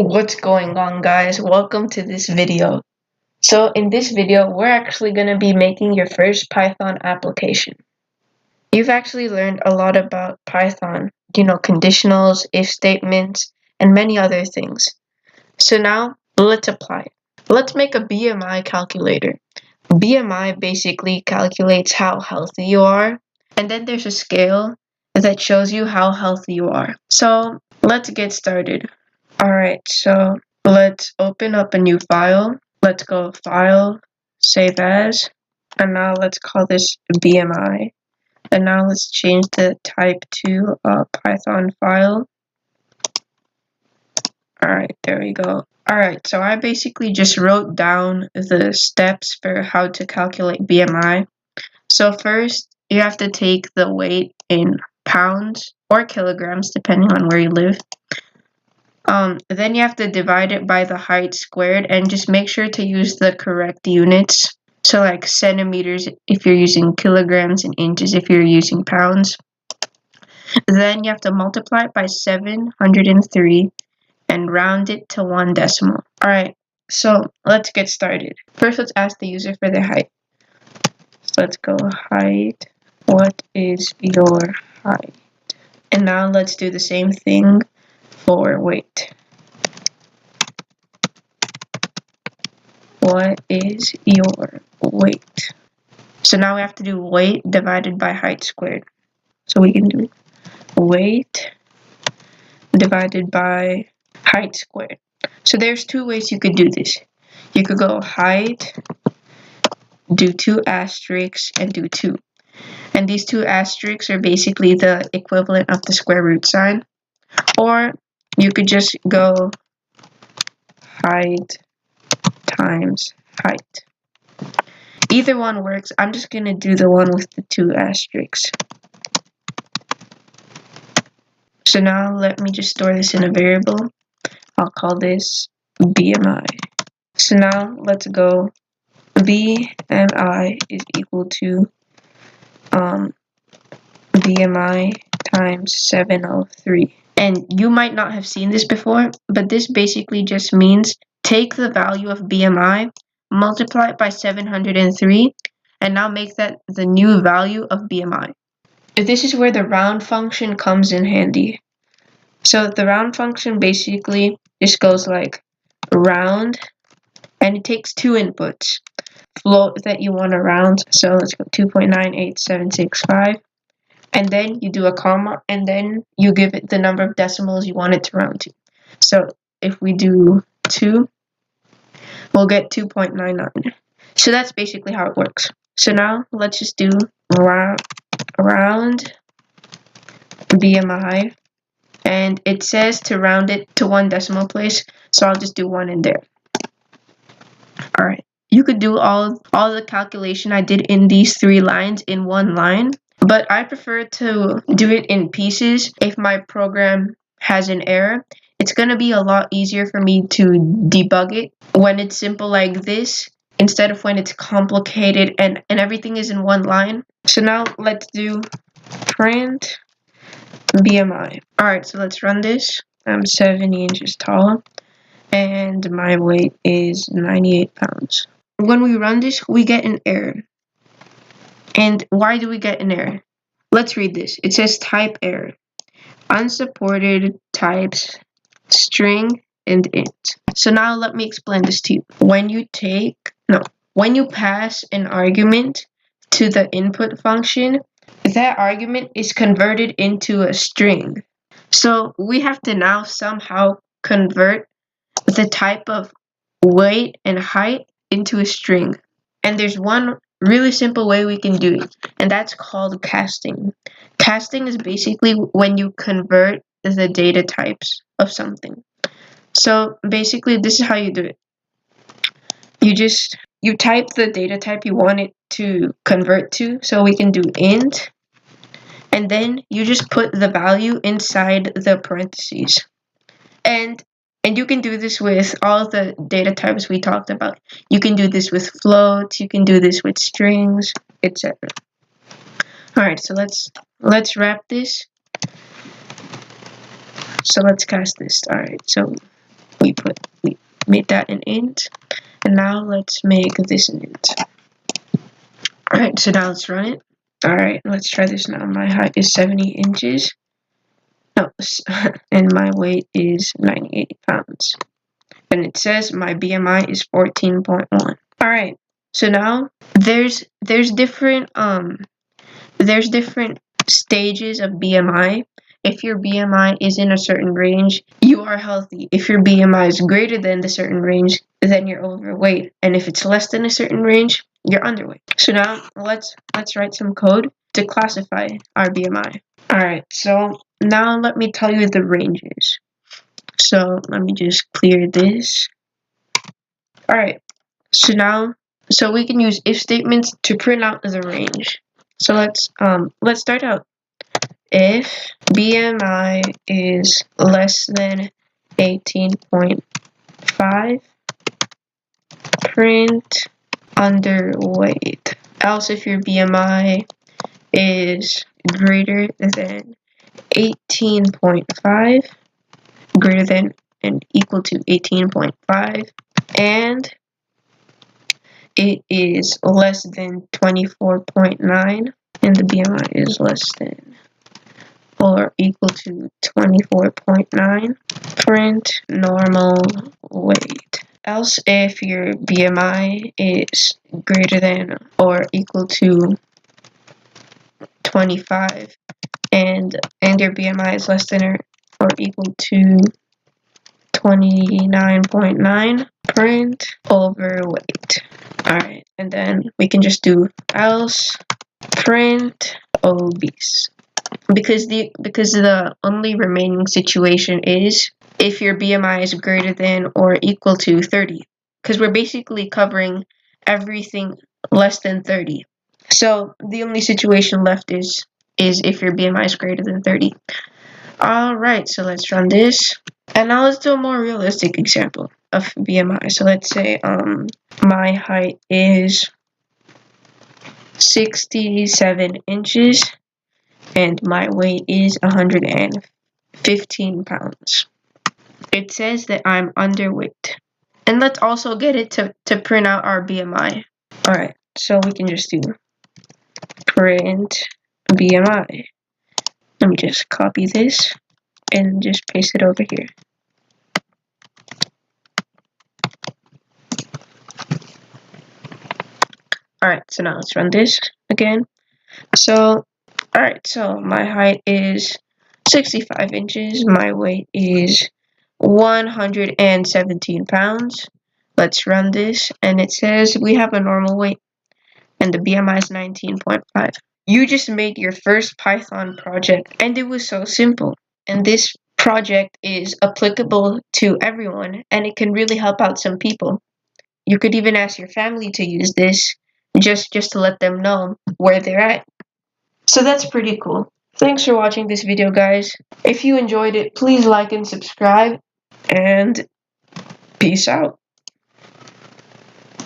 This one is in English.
What's going on, guys? Welcome to this video. So in this video, we're actually going to be making your first Python application. You've actually learned a lot about Python, conditionals, if statements, and many other things. So now let's apply it. Let's make a BMI calculator. BMI basically calculates how healthy you are, and then there's a scale that shows you how healthy you are. So let's get started. Alright, so let's open up a new file. Let's go File, Save As, and now let's call this BMI. And now let's change the type to a Python file. Alright, there we go. Alright, so I basically just wrote down the steps for how to calculate BMI. So first, you have to take the weight in pounds or kilograms, depending on where you live. Then you have to divide it by the height squared and just make sure to use the correct units. So like centimeters if you're using kilograms and inches if you're using pounds. Then you have to multiply it by 703 and round it to one decimal. Alright, so let's get started. First, let's ask the user for their height. So let's go height. What is your height? And now let's do the same thing for weight. What is your weight? So now we have to do weight divided by height squared. So we can do weight divided by height squared. So there's two ways you could do this. You could go height, do 2 asterisks, and do 2. And these 2 asterisks are basically the equivalent of the square root sign. Or you could just go height times height. Either one works. I'm just going to do the one with the 2 asterisks. So now let me just store this in a variable. I'll call this BMI. So now let's go BMI is equal to BMI times 703. And you might not have seen this before, but this basically just means take the value of BMI, multiply it by 703, and now make that the new value of BMI. This is where the round function comes in handy. So the round function basically just goes like round, and it takes 2 inputs. Float that you want to round, so let's go 2.98765. And then you do a comma, and then you give it the number of decimals you want it to round to. So if we do 2, we'll get 2.99. So that's basically how it works. So now let's just do round BMI, and it says to round it to one decimal place, so I'll just do 1 in there. Alright, you could do all the calculation I did in these 3 lines in one line, but I prefer to do it in pieces. If my program has an error, it's going to be a lot easier for me to debug it when it's simple like this, instead of when it's complicated and everything is in one line. So now let's do print BMI. Alright, so let's run this. I'm 70 inches tall, and my weight is 98 pounds. When we run this, we get an error. And why do we get an error? Let's read this. It says type error. Unsupported types, string, and int. So now let me explain this to you. When you pass an argument to the input function, that argument is converted into a string. So we have to now somehow convert the type of weight and height into a string. And there's one really simple way we can do it, and that's called casting. Casting is basically when you convert the data types of something. So basically this is how you do it. You type the data type you want it to convert to, so we can do int, and then you just put the value inside the parentheses. And you can do this with all the data types we talked about. You can do this with floats, you can do this with strings, etc. Alright, so let's wrap this. So let's cast this. Alright, so we made that an int, and now let's make this an int. Alright, so now let's run it. Alright, let's try this now. My height is 70 inches. No, and my weight is 98 pounds. And it says my BMI is 14.1. Alright, so now there's different stages of BMI. If your BMI is in a certain range, you are healthy. If your BMI is greater than the certain range, then you're overweight. And if it's less than a certain range, you're underweight. So now let's write some code to classify our BMI. Alright, so now let me tell you the ranges. So let me just clear this. Alright, so we can use if statements to print out the range. So let's start out. If BMI is less than 18.5, print underweight. Else if your BMI is greater than 18.5, greater than and equal to 18.5, and it is less than 24.9, and the BMI is less than or equal to 24.9, print normal weight. Else if your BMI is greater than or equal to 25 and your BMI is less than or equal to 29.9, print overweight. Alright, and then we can just do else print obese. Because the only remaining situation is if your BMI is greater than or equal to 30. Because we're basically covering everything less than 30. So the only situation left is if your BMI is greater than 30. Alright, so let's run this. And now let's do a more realistic example of BMI. So let's say my height is 67 inches and my weight is 115 pounds. It says that I'm underweight. And let's also get it to print out our BMI. Alright, so we can just do print BMI. Let me just copy this and just paste it over here. Alright, so now let's run this again. So, alright, so my height is 65 inches. My weight is 117 pounds. Let's run this, and it says we have a normal weight, and the BMI is 19.5. You just made your first Python project, and it was so simple. And this project is applicable to everyone, and it can really help out some people. You could even ask your family to use this, just to let them know where they're at. So that's pretty cool. Thanks for watching this video, guys. If you enjoyed it, please like and subscribe, and peace out.